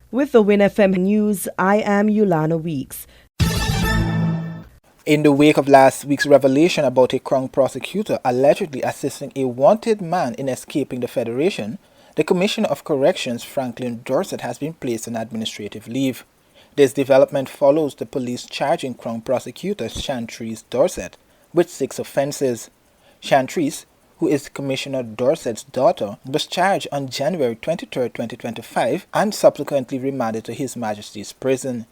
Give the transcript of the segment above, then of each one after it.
With the WINN FM News, I am Yulana Weeks. In the wake of last week's revelation about a Crown prosecutor allegedly assisting a wanted man in escaping the Federation, the Commissioner of Corrections, Franklin Dorset, has been placed on administrative leave. This development follows the police charging Crown prosecutor Chantrice Dorset with 6 offences. Chantrice, who is Commissioner Dorset's daughter, was charged on January 23, 2025 and subsequently remanded to His Majesty's prison.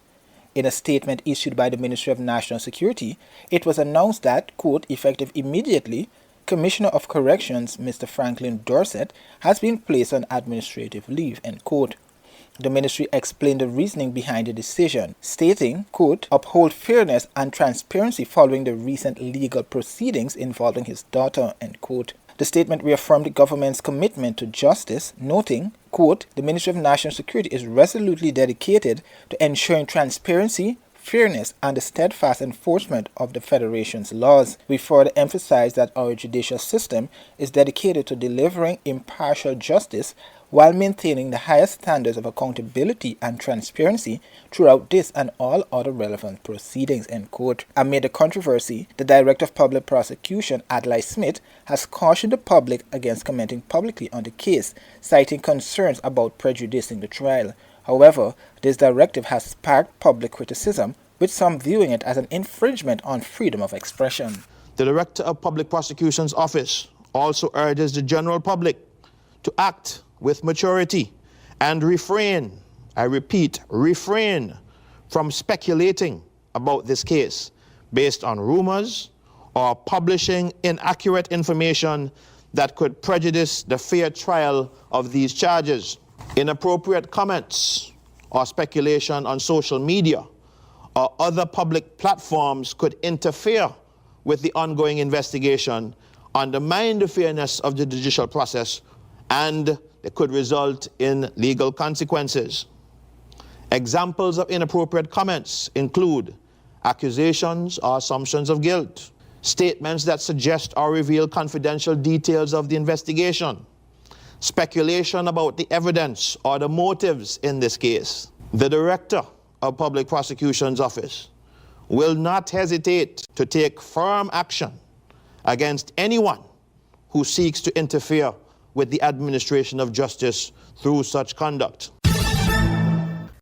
In a statement issued by the Ministry of National Security, it was announced that, quote, effective immediately, Commissioner of Corrections Mr. Franklin Dorset has been placed on administrative leave, end quote. The ministry explained the reasoning behind the decision, stating, quote, uphold fairness and transparency following the recent legal proceedings involving his daughter, end quote. The statement reaffirmed the government's commitment to justice, noting, quote, the Ministry of National Security is resolutely dedicated to ensuring transparency, fairness, and the steadfast enforcement of the Federation's laws. We further emphasize that our judicial system is dedicated to delivering impartial justice while maintaining the highest standards of accountability and transparency throughout this and all other relevant proceedings, end quote. Amid the controversy, the Director of Public Prosecution, Adlai Smith, has cautioned the public against commenting publicly on the case, citing concerns about prejudicing the trial. However, this directive has sparked public criticism, with some viewing it as an infringement on freedom of expression. The Director of Public Prosecution's Office also urges the general public to act with maturity and refrain, I repeat, refrain from speculating about this case based on rumors or publishing inaccurate information that could prejudice the fair trial of these charges. Inappropriate comments or speculation on social media or other public platforms could interfere with the ongoing investigation, undermine the fairness of the judicial process, and it could result in legal consequences. Examples of inappropriate comments include accusations or assumptions of guilt, statements that suggest or reveal confidential details of the investigation, speculation about the evidence or the motives in this case. The Director of Public Prosecution's Office will not hesitate to take firm action against anyone who seeks to interfere with the administration of justice through such conduct.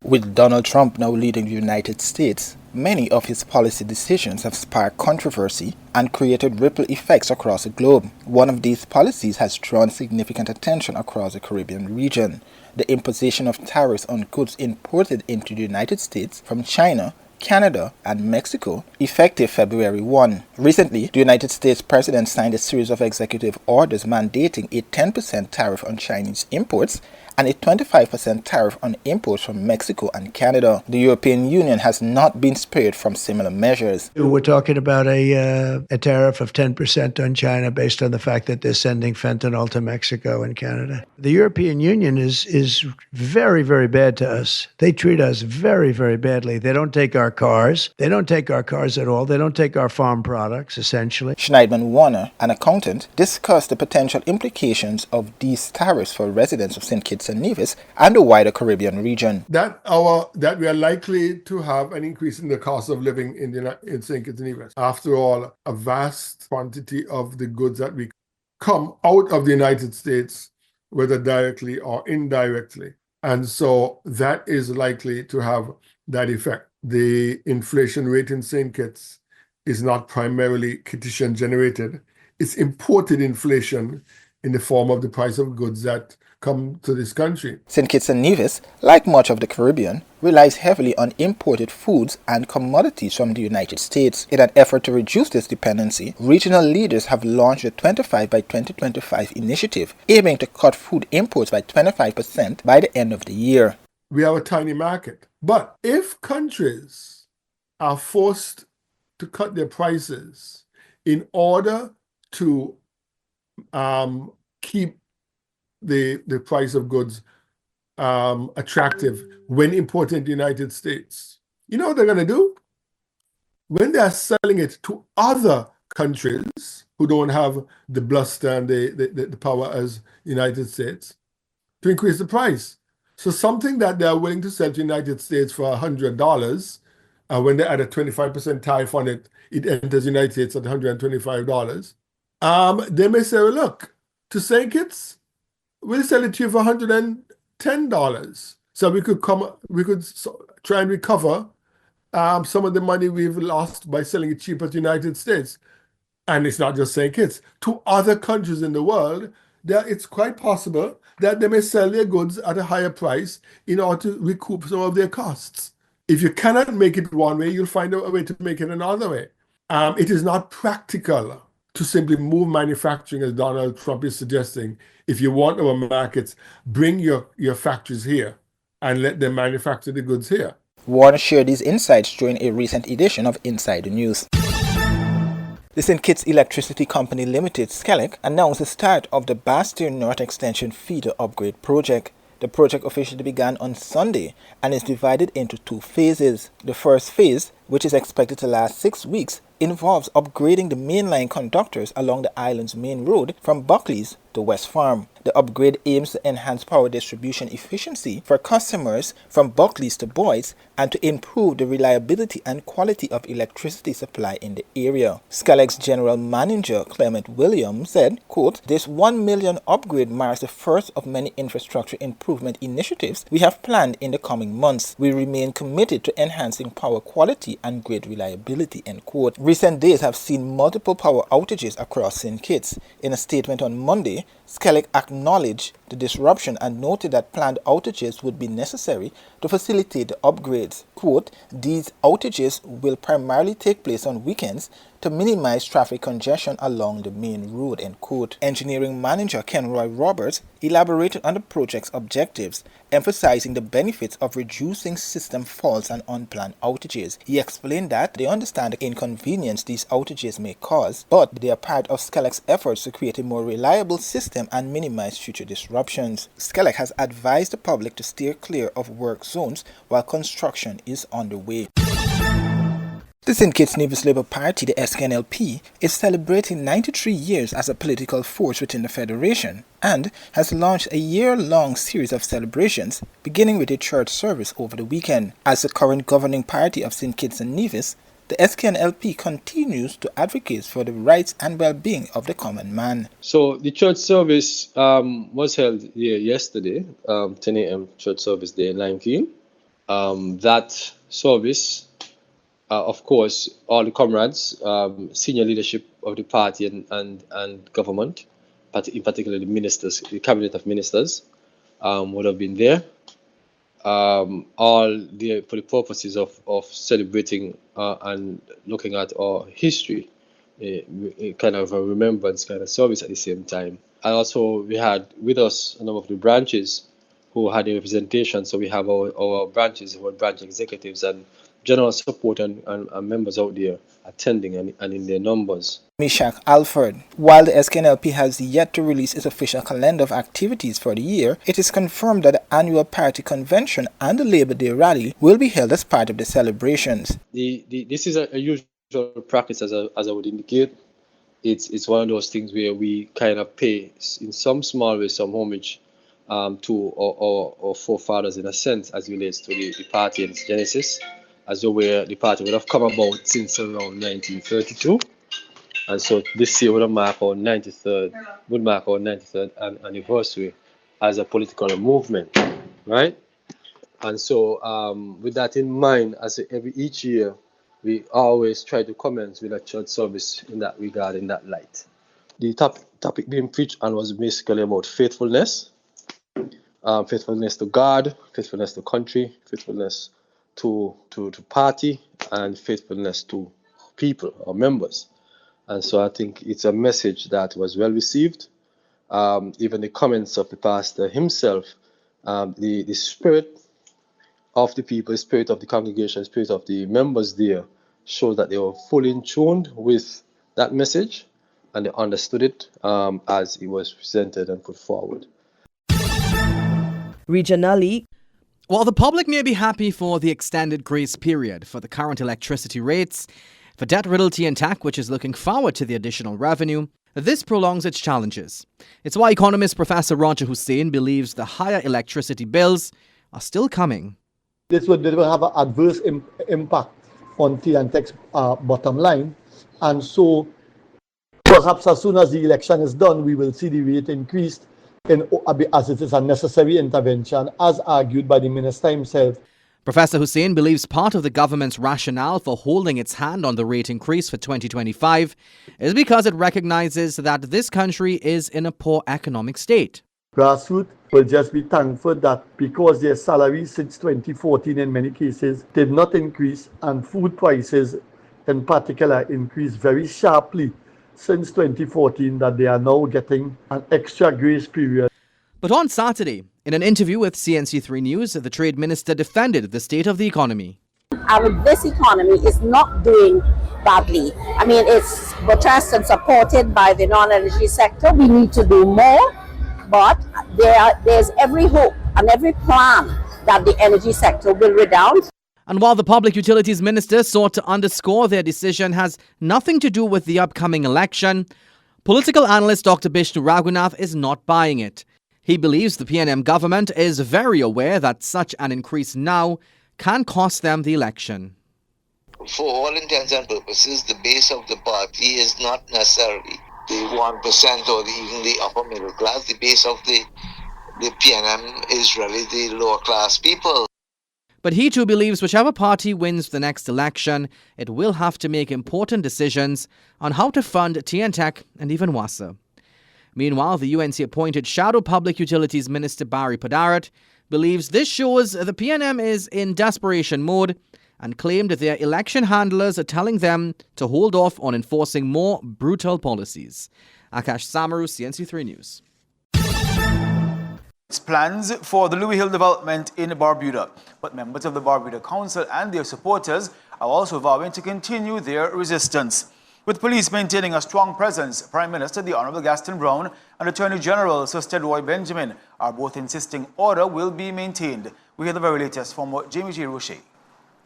With Donald Trump now leading the United States, many of his policy decisions have sparked controversy and created ripple effects across the globe. One of these policies has drawn significant attention across the Caribbean region: the imposition of tariffs on goods imported into the United States from China, Canada, and Mexico, effective February 1. Recently, the United States President signed a series of executive orders mandating a 10% tariff on Chinese imports and a 25% tariff on imports from Mexico and Canada. The European Union has not been spared from similar measures. We're talking about a tariff of 10% on China based on the fact that they're sending fentanyl to Mexico and Canada. The European Union is very, very bad to us. They treat us very, very badly. They don't take our cars. They don't take our cars at all. They don't take our farm products, essentially. Schneidman Warner, an accountant, discussed the potential implications of these tariffs for residents of St. Kitts and Nevis and the wider Caribbean region. That we are likely to have an increase in the cost of living in St. Kitts and Nevis. After all, a vast quantity of the goods that we come out of the United States, whether directly or indirectly. And so that is likely to have that effect. The inflation rate in St. Kitts is not primarily Kittitian generated. It's imported inflation in the form of the price of goods that come to this country. St. Kitts and Nevis, like much of the Caribbean, relies heavily on imported foods and commodities from the United States. In an effort to reduce this dependency, regional leaders have launched the 25 by 2025 initiative, aiming to cut food imports by 25% by the end of the year. We have a tiny market. But if countries are forced to cut their prices in order to keep the price of goods attractive when imported to the United States, you know what they're going to do? When they're selling it to other countries who don't have the bluster and the power as the United States, to increase the price. So something that they're willing to sell to the United States for $100, when they add a 25% tariff on it, it enters the United States at $125. They may say, well, look, to St. Kitts, we'll sell it to you for $110. So we could try and recover some of the money we've lost by selling it cheaper to the United States. And it's not just St. Kitts. To other countries in the world, it's quite possible that they may sell their goods at a higher price in order to recoup some of their costs. If you cannot make it one way, you'll find a way to make it another way. It is not practical to simply move manufacturing as Donald Trump is suggesting. If you want our markets, bring your factories here and let them manufacture the goods here. Warner shared these insights during a recent edition of Inside the News. The St. Kitts Electricity Company Limited, SCELEC, announced the start of the Bastille North Extension Feeder Upgrade Project. The project officially began on Sunday and is divided into two phases. The first phase, which is expected to last 6 weeks, involves upgrading the mainline conductors along the island's main road from Buckley's to West Farm. The upgrade aims to enhance power distribution efficiency for customers from Buckley's to Boyds and to improve the reliability and quality of electricity supply in the area. SCELEC's General Manager Clement Williams said, quote, "This 1 million upgrade marks the first of many infrastructure improvement initiatives we have planned in the coming months. We remain committed to enhancing power quality and grid reliability," end quote. Recent days have seen multiple power outages across St. Kitts. In a statement on Monday, SCELEC acknowledged the disruption and noted that planned outages would be necessary to facilitate the upgrades. Quote, "These outages will primarily take place on weekends to minimize traffic congestion along the main road," end quote. Engineering manager Kenroy Roberts elaborated on the project's objectives, emphasizing the benefits of reducing system faults and unplanned outages. He explained that they understand the inconvenience these outages may cause, but they are part of SCELEC's efforts to create a more reliable system and minimize future disruptions. SCELEC has advised the public to steer clear of work zones while construction is underway. The St. Kitts Nevis Labour Party, the SKNLP, is celebrating 93 years as a political force within the Federation and has launched a year-long series of celebrations, beginning with a church service over the weekend. As the current governing party of St. Kitts and Nevis, the SKNLP continues to advocate for the rights and well-being of the common man. So the church service was held here yesterday, 10 a.m. church service day 19. That service, of course, all the comrades, senior leadership of the party and government, but in particular the ministers, the cabinet of ministers, would have been there. All there for the purposes of celebrating and looking at our history, kind of a remembrance kind of service at the same time. And also we had with us a number of the branches who had a representation. So we have our branches, our branch executives and general support and members out there attending and in their numbers. Meshach Alford. While the SKNLP has yet to release its official calendar of activities for the year, it is confirmed that the annual party convention and the Labor Day rally will be held as part of the celebrations. This is a usual practice, as I would indicate. It's one of those things where we kind of pay, in some small way, some homage to our forefathers in a sense, as it relates to the party and its genesis, as though where the party would have come about since around 1932. And so this year would mark our 93rd anniversary as a political movement, right? And so with that in mind, each year, we always try to commence with a church service in that regard, in that light. The topic being preached on was basically about faithfulness, faithfulness to God, faithfulness to country, faithfulness to party, and faithfulness to people or members. And so I think it's a message that was well received. Even the comments of the pastor himself, the spirit of the people, the spirit of the congregation, the spirit of the members there showed that they were fully in tune with that message and they understood it as it was presented and put forward. Regionally, while the public may be happy for the extended grace period for the current electricity rates, for Debt Riddle and TAC, which is looking forward to the additional revenue, This prolongs its challenges. It's why economist Professor Roger Hussein believes the higher electricity bills are still coming. This will have an adverse impact on TNTech's bottom line. And so perhaps as soon as the election is done, we will see the rate increased as it is a necessary intervention, as argued by the minister himself. Professor Hussein believes part of the government's rationale for holding its hand on the rate increase for 2025 is because it recognizes that this country is in a poor economic state. Grassroots will just be thankful that because their salaries since 2014 in many cases did not increase, and food prices in particular increased very sharply since 2014, that they are now getting an extra grace period. But on Saturday, in an interview with CNC3 News, the trade minister defended the state of the economy. This economy is not doing badly. I mean, it's buttressed and supported by the non-energy sector. We need to do more, but there's every hope and every plan that the energy sector will redound. And while the Public Utilities Minister sought to underscore their decision has nothing to do with the upcoming election, political analyst Dr. Bishnu Raghunath is not buying it. He believes the PNM government is very aware that such an increase now can cost them the election. For all intents and purposes, the base of the party is not necessarily the 1% or even the upper middle class. The base of the PNM is really the lower class people. But he too believes whichever party wins the next election, it will have to make important decisions on how to fund TNTech and even WASA. Meanwhile, the UNC-appointed Shadow Public Utilities Minister Barry Padarat believes this shows the PNM is in desperation mode and claimed their election handlers are telling them to hold off on enforcing more brutal policies. Akash Samaru, CNC3 News. Plans for the Louis Hill development in Barbuda, but members of the Barbuda Council and their supporters are also vowing to continue their resistance. With police maintaining a strong presence, Prime Minister the Honourable Gaston Brown and Attorney General Sir Roy Benjamin are both insisting order will be maintained. We hear the very latest from Jamie J. Roche.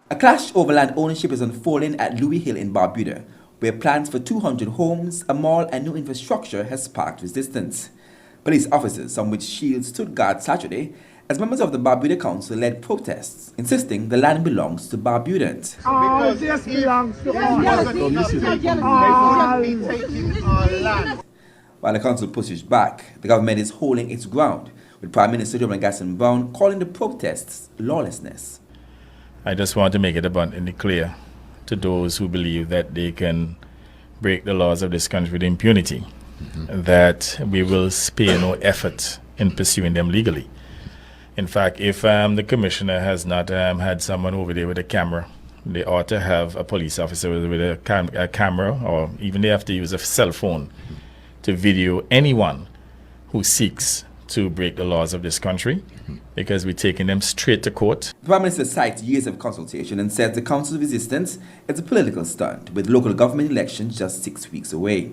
A clash over land ownership is unfolding at Louis Hill in Barbuda, where plans for 200 homes, a mall and new infrastructure has sparked resistance. Police officers, some with shields, stood guard Saturday as members of the Barbuda Council led protests, insisting the land belongs to Barbudans. This belongs to us. While the council pushes back, the government is holding its ground, with Prime Minister Gaston Brown calling the protests lawlessness. I just want to make it abundantly clear to those who believe that they can break the laws of this country with impunity, that we will spare no effort in pursuing them legally. In fact, if the commissioner has not had someone over there with a camera, they ought to have a police officer with a camera, or even they have to use a cell phone to video anyone who seeks to break the laws of this country, because we're taking them straight to court. The Prime Minister cites years of consultation and says the council's resistance is a political stunt, with local government elections just 6 weeks away.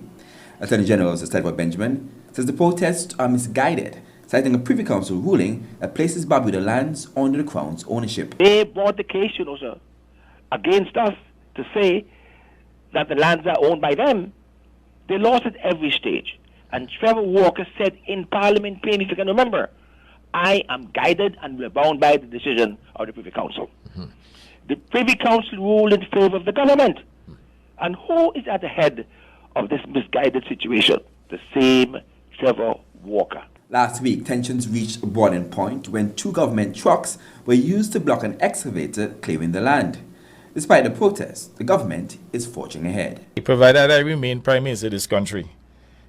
Attorney General Sir Roy Benjamin says the protests are misguided, citing a Privy Council ruling that places Barbuda lands under the Crown's ownership. They brought the case, sir, against us to say that the lands are owned by them. They lost at every stage. And Trevor Walker said in Parliament, if you can remember, I am guided and will bound by the decision of the Privy Council. The Privy Council ruled in favor of the government. And who is at the head of this misguided situation? The same Trevor Walker. Last week, tensions reached a boiling point when 2 government trucks were used to block an excavator clearing the land. Despite the protests, the government is forging ahead. Provided I remain Prime Minister of this country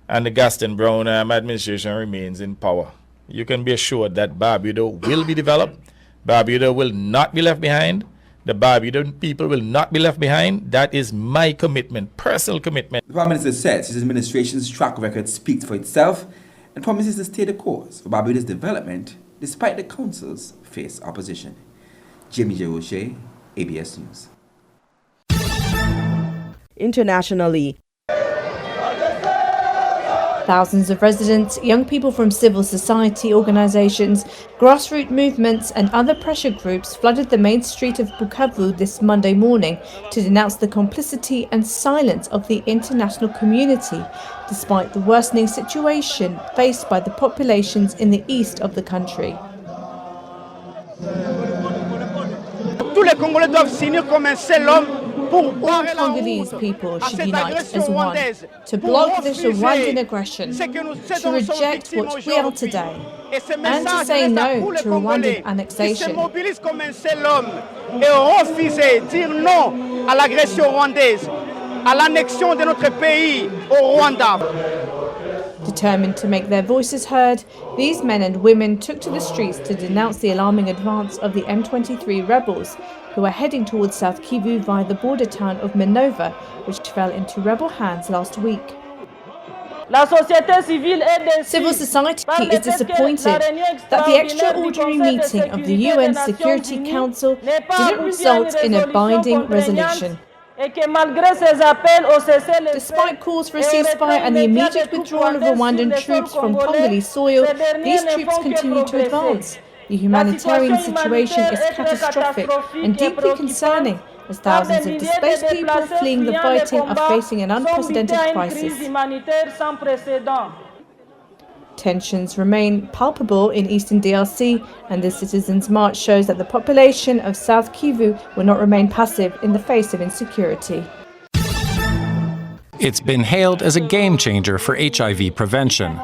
and the Gaston Brown administration remains in power, you can be assured that Barbuda will be developed. Barbuda will not be left behind. The Barbudan people will not be left behind. That is my commitment, personal commitment. The Prime Minister says his administration's track record speaks for itself and promises to stay the course for Barbuda's development despite the council's fierce opposition. Jamie J. Roche, ABS News. Internationally, Thousands of residents, young people from civil society organisations, grassroots movements and other pressure groups flooded the main street of Bukavu this Monday morning to denounce the complicity and silence of the international community, despite the worsening situation faced by the populations in the east of the country. All Congolese people should unite as one to block this Rwandan aggression, to reject what we are today, and to say no to Rwandan annexation. Determined to make their voices heard, these men and women took to the streets to denounce the alarming advance of the M23 rebels, who are heading towards South Kivu via the border town of Minova, which fell into rebel hands last week. Civil society is disappointed that the extraordinary meeting of the UN Security Council didn't result in a binding resolution. Despite calls for a ceasefire and the immediate withdrawal of Rwandan troops from Congolese soil, these troops continue to advance. The humanitarian situation is catastrophic and deeply concerning, as thousands of displaced people fleeing the fighting are facing an unprecedented crisis. Tensions remain palpable in eastern DRC, and the Citizens' March shows that the population of South Kivu will not remain passive in the face of insecurity. It's been hailed as a game changer for HIV prevention.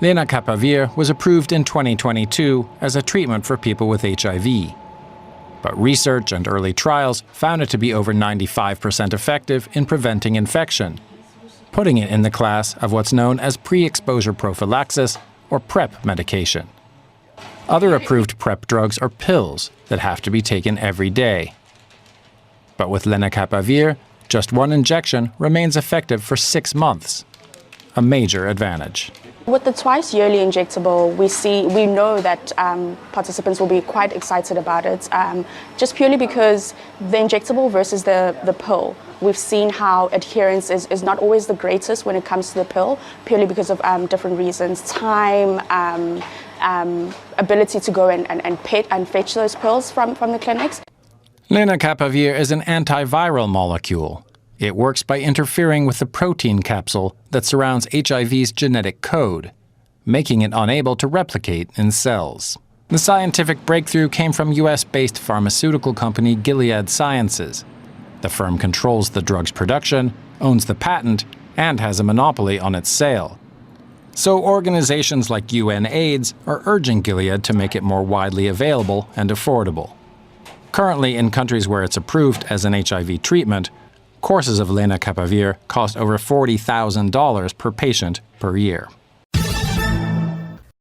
Lenacapavir was approved in 2022 as a treatment for people with HIV. But research and early trials found it to be over 95% effective in preventing infection, putting it in the class of what's known as pre-exposure prophylaxis, or PrEP medication. Other approved PrEP drugs are pills that have to be taken every day. But with lenacapavir, just one injection remains effective for 6 months, a major advantage. With the twice-yearly injectable, we know that participants will be quite excited about it, just purely because the injectable versus the pill, we've seen how adherence is not always the greatest when it comes to the pill, purely because of different reasons, time, ability to go and fetch those pills from the clinics. Lenacapavir is an antiviral molecule. It works by interfering with the protein capsule that surrounds HIV's genetic code, making it unable to replicate in cells. The scientific breakthrough came from US-based pharmaceutical company Gilead Sciences. The firm controls the drug's production, owns the patent, and has a monopoly on its sale. So organizations like UNAIDS are urging Gilead to make it more widely available and affordable. Currently, in countries where it's approved as an HIV treatment, courses of lenacapavir cost over $40,000 per patient per year.